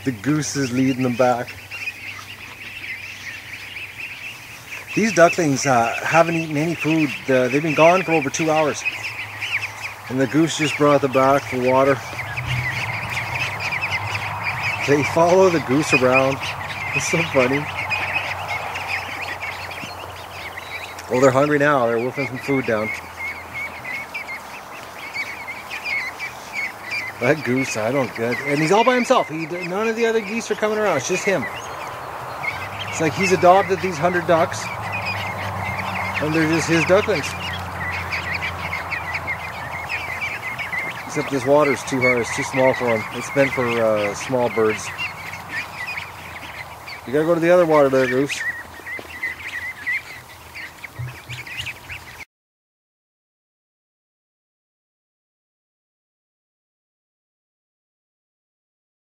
The goose is leading them back. These ducklings haven't eaten any food. They've been gone for over 2 hours. And the goose just brought them back for water. They follow the goose around. It's so funny. Well, they're hungry now. They're wolfing some food down. That goose, I don't get. And he's all by himself. None of the other geese are coming around. It's just him. It's like he's adopted these 100 ducks. And they're just his ducklings. Except this water's too hard. It's too small for him. It's meant for small birds. You gotta go to the other water there, Goose.